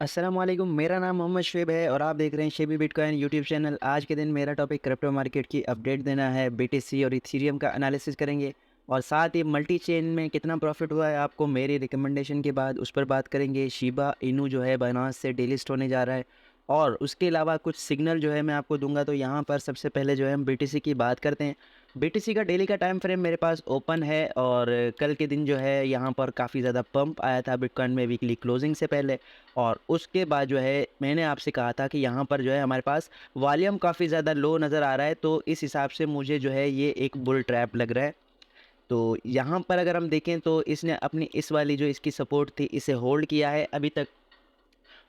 अस्सलाम वालेकुम। मेरा नाम मोहम्मद शुएब है और आप देख रहे हैं शेबी बिटकॉइन यूट्यूब चैनल। आज के दिन मेरा टॉपिक क्रिप्टो मार्केट की अपडेट देना है। बीटीसी और इथेरियम का एनालिसिस करेंगे और साथ ही मल्टी चेन में कितना प्रॉफिट हुआ है आपको मेरी रिकमेंडेशन के बाद उस पर बात करेंगे। शिबा इनू जो है बाइनेंस से डीलिस्ट होने जा रहा है और उसके अलावा कुछ सिग्नल जो है मैं आपको दूंगा। तो यहाँ पर सबसे पहले जो है हम बीटीसी की बात करते हैं। बीटीसी का डेली का टाइम फ्रेम मेरे पास ओपन है और कल के दिन जो है यहाँ पर काफ़ी ज़्यादा पंप आया था बिटकॉइन में वीकली क्लोजिंग से पहले। और उसके बाद जो है मैंने आपसे कहा था कि यहाँ पर जो है हमारे पास वॉल्यूम काफ़ी ज़्यादा लो नज़र आ रहा है, तो इस हिसाब से मुझे जो है ये एक बुल ट्रैप लग रहा है। तो यहाँ पर अगर हम देखें तो इसने अपनी इस वाली जो इसकी सपोर्ट थी इसे होल्ड किया है अभी तक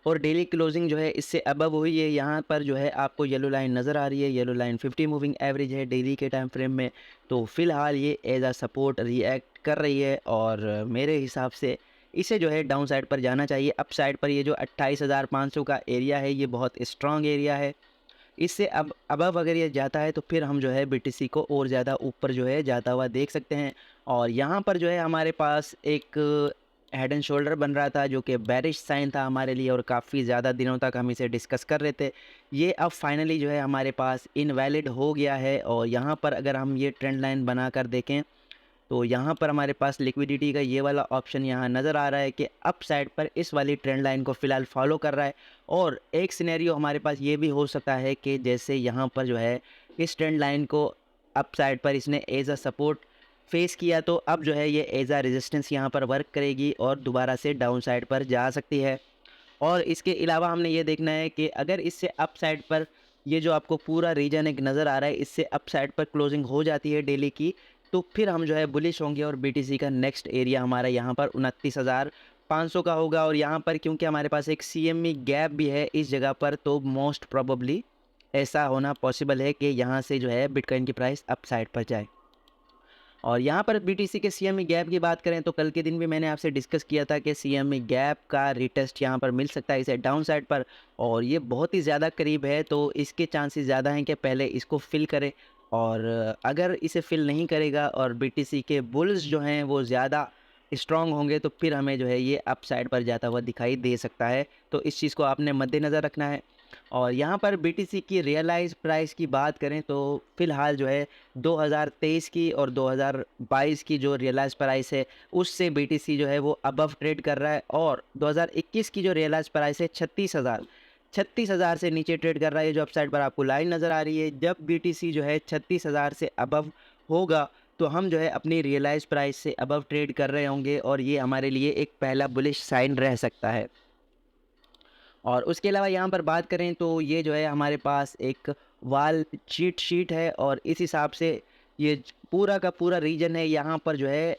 और डेली क्लोजिंग जो है इससे अबव हुई है। यहाँ पर जो है आपको येलो लाइन नज़र आ रही है, येलो लाइन 50 मूविंग एवरेज है डेली के टाइम फ्रेम में। तो फ़िलहाल ये एज अ सपोर्ट रिएक्ट कर रही है और मेरे हिसाब से इसे जो है डाउन साइड पर जाना चाहिए। अप साइड पर ये जो 28,500 का एरिया है ये बहुत स्ट्रॉन्ग एरिया है। इससे अब अबव अगर ये जाता है तो फिर हम जो है बीटीसी को और ज़्यादा ऊपर जो है जाता हुआ देख सकते हैं। और यहाँ पर जो है हमारे पास एक हेड एंड शोल्डर बन रहा था जो कि बेरिश साइन था हमारे लिए और काफ़ी ज़्यादा दिनों तक हम इसे डिस्कस कर रहे थे। ये अब फाइनली जो है हमारे पास इनवैलिड हो गया है और यहाँ पर अगर हम ये ट्रेंड लाइन बनाकर देखें तो यहाँ पर हमारे पास लिक्विडिटी का ये वाला ऑप्शन यहाँ नज़र आ रहा है कि अप साइड पर इस वाली ट्रेंड लाइन को फ़िलहाल फॉलो कर रहा है। और एक सिनेरियो हमारे पास ये भी हो सकता है कि जैसे यहाँ पर जो है इस ट्रेंड लाइन को अप साइड पर इसने एज अ सपोर्ट फेस किया तो अब जो है ये एज अ रेजिस्टेंस यहाँ पर वर्क करेगी और दोबारा से डाउन साइड पर जा सकती है। और इसके अलावा हमने ये देखना है कि अगर इससे अप साइड पर ये जो आपको पूरा रीजन एक नज़र आ रहा है इससे अप साइड पर क्लोजिंग हो जाती है डेली की, तो फिर हम जो है बुलिश होंगे और बीटीसी का नेक्स्ट एरिया हमारा यहाँ पर 29,500 का होगा। और यहाँ पर क्योंकि हमारे पास एक सीएमई गैप भी है इस जगह पर, तो मोस्ट प्रोबेबली ऐसा होना पॉसिबल है कि यहाँ से जो है बिटकॉइन की प्राइस अप साइड पर जाए। और यहाँ पर बीटीसी के सीएमई गैप की बात करें तो कल के दिन भी मैंने आपसे डिस्कस किया था कि सीएमई गैप का रिटेस्ट यहाँ पर मिल सकता है इसे डाउन साइड पर और ये बहुत ही ज़्यादा करीब है, तो इसके चांसेस ज़्यादा हैं कि पहले इसको फिल करे। और अगर इसे फिल नहीं करेगा और बीटीसी के बुल्स जो हैं वो ज़्यादा स्ट्रॉन्ग होंगे तो फिर हमें जो है ये अप साइड पर जाता हुआ दिखाई दे सकता है। तो इस चीज़ को आपने मद्देनज़र रखना है। और यहाँ पर बीटीसी की रियलाइज़ प्राइस की बात करें तो फ़िलहाल जो है 2023 की और 2022 की जो रियलाइज़ प्राइस है उससे बीटीसी जो है वो अबव ट्रेड कर रहा है। और 2021 की जो रियलाइज़ प्राइस है 36,000 से नीचे ट्रेड कर रहा है। जो अपसाइड पर आपको लाइन नज़र आ रही है, जब बीटीसी जो है 36,000 से अबव होगा तो हम जो है अपनी रियलाइज़ प्राइस से अबव ट्रेड कर रहे होंगे और ये हमारे लिए एक पहला बुलिश साइन रह सकता है। और उसके अलावा यहाँ पर बात करें तो ये जो है हमारे पास एक वाल चीट शीट है और इस हिसाब से ये पूरा का पूरा रीजन है। यहाँ पर जो है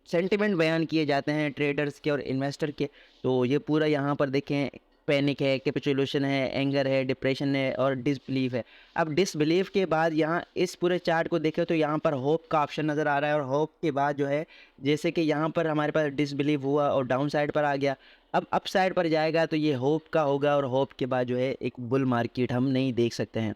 सेंटिमेंट बयान किए जाते हैं ट्रेडर्स के और इन्वेस्टर के। तो ये पूरा यहाँ पर देखें, पैनिक है, कैपिचुलेशन है, एंगर है, डिप्रेशन है और डिसबिलीफ है। अब डिसबिलीफ के बाद यहाँ इस पूरे चार्ट को देखें तो यहाँ पर होप का ऑप्शन नज़र आ रहा है और होप के बाद जो है जैसे कि यहाँ पर हमारे पास डिसबिलीव हुआ और डाउन साइड पर आ गया, अब अप साइड पर जाएगा तो ये होप का होगा और होप के बाद जो है एक बुल मार्केट हम नहीं देख सकते हैं।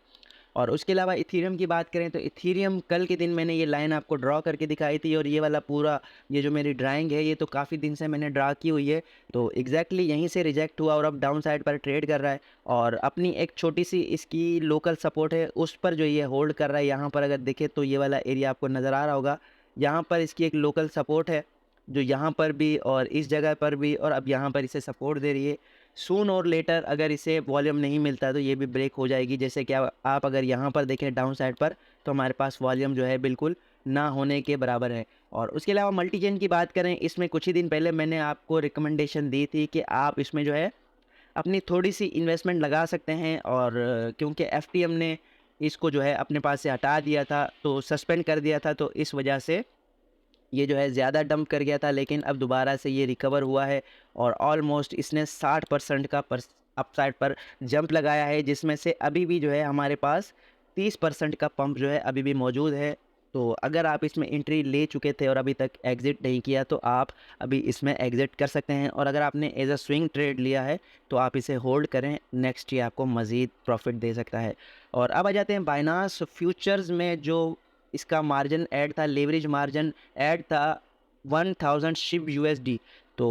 और उसके अलावा इथीरियम की बात करें तो इथीरियम कल के दिन मैंने ये लाइन आपको ड्रॉ करके दिखाई थी और ये वाला पूरा ये जो मेरी ड्राइंग है ये तो काफ़ी दिन से मैंने ड्रा की हुई है। तो एग्जैक्टली यहीं से रिजेक्ट हुआ और अब डाउन साइड पर ट्रेड कर रहा है और अपनी एक छोटी सी इसकी लोकल सपोर्ट है उस पर जो ये होल्ड कर रहा है। यहाँ पर अगर देखें तो ये वाला एरिया आपको नज़र आ रहा होगा, यहाँ पर इसकी एक लोकल सपोर्ट है जो यहाँ पर भी और इस जगह पर भी और अब यहाँ पर इसे सपोर्ट दे रही है। सून और लेटर अगर इसे वॉल्यूम नहीं मिलता तो ये भी ब्रेक हो जाएगी। जैसे कि आप अगर यहाँ पर देखें डाउन साइड पर तो हमारे पास वॉल्यूम जो है बिल्कुल ना होने के बराबर है। और उसके अलावा मल्टी चेन की बात करें, इसमें कुछ ही दिन पहले मैंने आपको रिकमेंडेशन दी थी कि आप इसमें जो है अपनी थोड़ी सी इन्वेस्टमेंट लगा सकते हैं। और क्योंकि एफटीएम ने इसको जो है अपने पास से हटा दिया था, तो सस्पेंड कर दिया था, तो इस वजह से ये जो है ज़्यादा डंप कर गया था, लेकिन अब दोबारा से ये रिकवर हुआ है और ऑलमोस्ट इसने 60% का अपसाइड पर जंप लगाया है, जिसमें से अभी भी जो है हमारे पास 30% का पंप जो है अभी भी मौजूद है। तो अगर आप इसमें एंट्री ले चुके थे और अभी तक एग्ज़िट नहीं किया तो आप अभी इसमें एग्ज़िट कर सकते हैं। और अगर आपने एज अ स्विंग ट्रेड लिया है तो आप इसे होल्ड करें, नेक्स्ट ये आपको मज़ीद प्रॉफिट दे सकता है। और अब आ जाते हैं बाइनांस फ्यूचर्स में, जो इसका मार्जिन ऐड था, लेवरेज मार्जिन ऐड था 1000 शिप यूएसडी। तो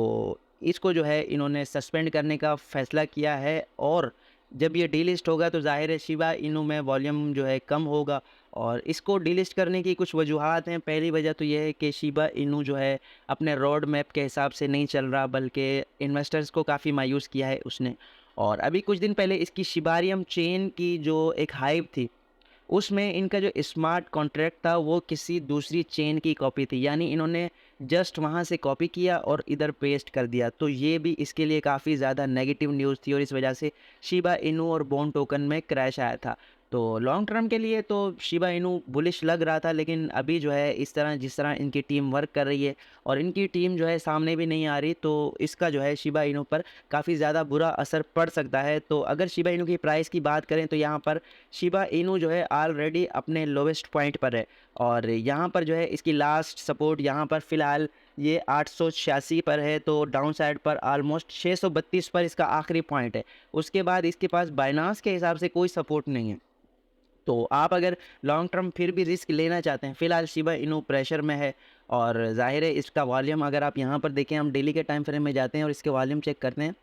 इसको जो है इन्होंने सस्पेंड करने का फ़ैसला किया है और जब ये डीलिस्ट होगा तो ज़ाहिर है शिबा इनू में वॉल्यूम जो है कम होगा और इसको डीलिस्ट करने की कुछ वजूहात हैं। पहली वजह तो ये है कि शिबा इनू जो है अपने रोड मैप के हिसाब से नहीं चल रहा, बल्कि इन्वेस्टर्स को काफ़ी मायूस किया है उसने। और अभी कुछ दिन पहले इसकी शिबारियम चेन की जो एक हाइप थी, उसमें इनका जो स्मार्ट कॉन्ट्रैक्ट था वो किसी दूसरी चेन की कॉपी थी, यानी इन्होंने जस्ट वहाँ से कॉपी किया और इधर पेस्ट कर दिया। तो ये भी इसके लिए काफ़ी ज़्यादा नेगेटिव न्यूज़ थी और इस वजह से शिबा इनू और बोन टोकन में क्रैश आया था। तो लॉन्ग टर्म के लिए तो शिबा इनू बुलिश लग रहा था, लेकिन अभी जो है इस तरह जिस तरह इनकी टीम वर्क कर रही है और इनकी टीम जो है सामने भी नहीं आ रही, तो इसका जो है शिबा इनू पर काफ़ी ज़्यादा बुरा असर पड़ सकता है। तो अगर शिबा इनू की प्राइस की बात करें तो यहाँ पर शिबा इनू जो है ऑलरेडी अपने लोवेस्ट पॉइंट पर है और यहाँ पर जो है इसकी लास्ट सपोर्ट यहाँ पर फ़िलहाल ये 886 पर है, तो डाउन साइड पर ऑलमोस्ट 632 पर इसका आखिरी पॉइंट है। उसके बाद इसके पास बाइनांस के हिसाब से कोई सपोर्ट नहीं है। तो आप अगर लॉन्ग टर्म फिर भी रिस्क लेना चाहते हैं, फ़िलहाल शिबा इनू प्रेशर में है और ज़ाहिर है इसका वॉल्यूम अगर आप यहाँ पर देखें, हम डेली के टाइम फ्रेम में जाते हैं और इसके वॉल्यूम चेक करते हैं,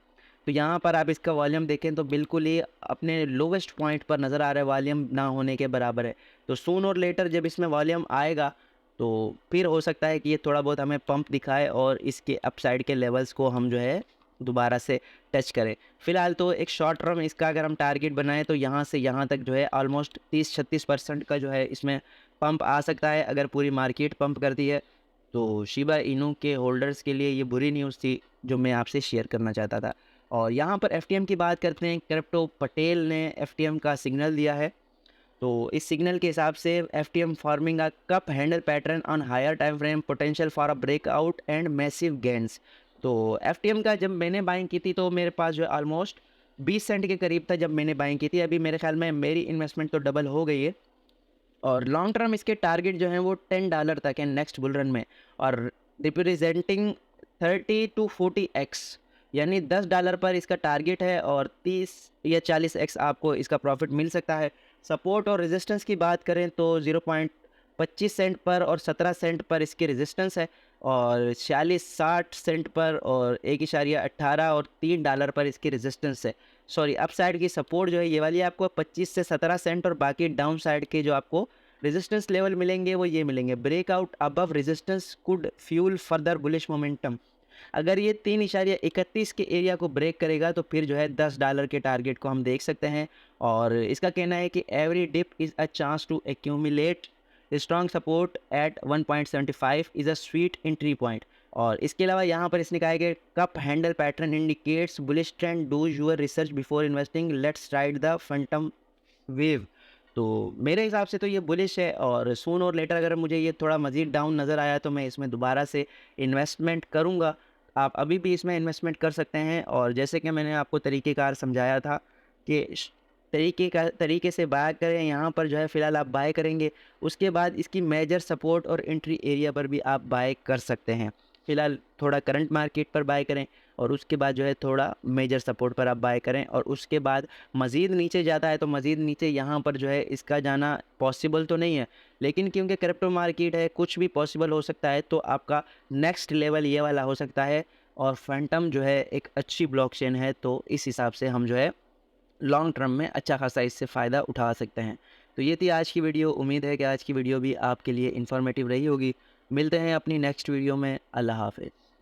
तो यहाँ पर आप इसका वॉल्यूम देखें तो बिल्कुल ही अपने लोवेस्ट पॉइंट पर नज़र आ रहा है, वॉल्यूम ना होने के बराबर है। तो सून और लेटर जब इसमें वॉल्यूम आएगा तो फिर हो सकता है कि ये थोड़ा बहुत हमें पंप दिखाए और इसके अपसाइड के लेवल्स को हम जो है दोबारा से टच करें। फ़िलहाल तो एक शॉर्ट टर्म इसका अगर हम टारगेट बनाएं तो यहाँ से यहाँ तक जो है ऑलमोस्ट 30-36% का जो है इसमें पंप आ सकता है अगर पूरी मार्केट पंप करती है। तो शिबा इनू के होल्डर्स के लिए ये बुरी न्यूज़ थी जो मैं आपसे शेयर करना चाहता था। और यहाँ पर एफटीएम की बात करते हैं, क्रिप्टो पटेल ने एफटीएम का सिग्नल दिया है। तो इस सिग्नल के हिसाब से FTM forming a cup handle pattern on higher time frame, potential for a breakout and massive gains. तो एफटीएम का जब मैंने बाइंग की थी तो मेरे पास जो है ऑलमोस्ट 20 सेंट के करीब था जब मैंने बाइंग की थी। अभी मेरे ख्याल में मेरी इन्वेस्टमेंट तो डबल हो गई है और लॉन्ग टर्म इसके टारगेट जो हैं वो $10 तक है नेक्स्ट बुल रन में और रिप्रेजेंटिंग 30 to 40x, यानी $10 पर इसका टारगेट है और 30 या 40x आपको इसका प्रॉफिट मिल सकता है। सपोर्ट और रेजिस्टेंस की बात करें तो 0.25 सेंट पर और 17 सेंट पर इसकी रेजिस्टेंस है और 40-60 सेंट पर और 1.18 और $3 पर इसकी रेजिस्टेंस है। सॉरी, अप साइड की सपोर्ट जो है ये वाली आपको 25 से 17 सेंट और बाकी डाउन साइड के जो आपको रेजिस्टेंस लेवल मिलेंगे वो ये मिलेंगे। Breakout above resistance could fuel further bullish momentum. अगर ये 3.31 के एरिया को ब्रेक करेगा तो फिर जो है $10 के टारगेट को हम देख सकते हैं और इसका कहना है कि every dip is a chance to accumulate strong support at 1.75 is a sweet entry point. और इसके अलावा यहाँ पर इसने कहा है कि cup handle pattern indicates bullish trend, do your research before investing, let's ride the phantom wave. तो मेरे हिसाब से तो ये बुलिश है और सून और लेटर अगर मुझे ये थोड़ा मज़ीद डाउन नज़र आया तो मैं इसमें दोबारा से इन्वेस्टमेंट करूँगा। आप अभी भी इसमें इन्वेस्टमेंट कर सकते हैं और जैसे कि मैंने आपको तरीक़ेकार समझाया था कि तरीके से बाय करें। यहाँ पर जो है फ़िलहाल आप बाय करेंगे, उसके बाद इसकी मेजर सपोर्ट और एंट्री एरिया पर भी आप बाय कर सकते हैं। फ़िलहाल थोड़ा करंट मार्केट पर बाय करें और उसके बाद जो है थोड़ा मेजर सपोर्ट पर आप बाय करें और उसके बाद मज़ीद नीचे जाता है तो मज़ीद नीचे यहाँ पर जो है इसका जाना पॉसिबल तो नहीं है, लेकिन क्योंकि क्रिप्टो मार्केट है कुछ भी पॉसिबल हो सकता है। तो आपका नेक्स्ट लेवल ये वाला हो सकता है और फैंटम जो है एक अच्छी ब्लॉकचेन है, तो इस हिसाब से हम जो है लॉन्ग टर्म में अच्छा खासा इससे फ़ायदा उठा सकते हैं। तो ये थी आज की वीडियो। उम्मीद है कि आज की वीडियो भी आपके लिए इन्फॉर्मेटिव रही होगी। मिलते हैं अपनी नेक्स्ट वीडियो में। अल्लाह हाफ़िज़।